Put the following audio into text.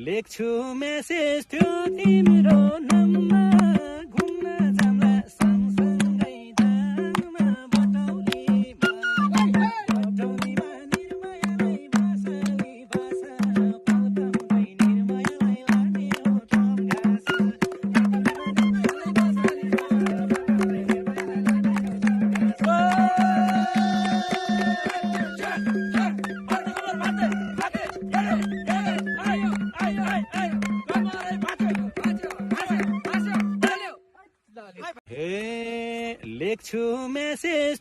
लेख्छु मेसेज थियो तिम्रो नाममा घुम्न जाम्ला सँगसँगै जानमा बटौलीमा निर्मयालाई भाषाले भाषा पल्टाउँदै निर्मयालाई लाने हो थप घाँस हे लेख्छु मेसेज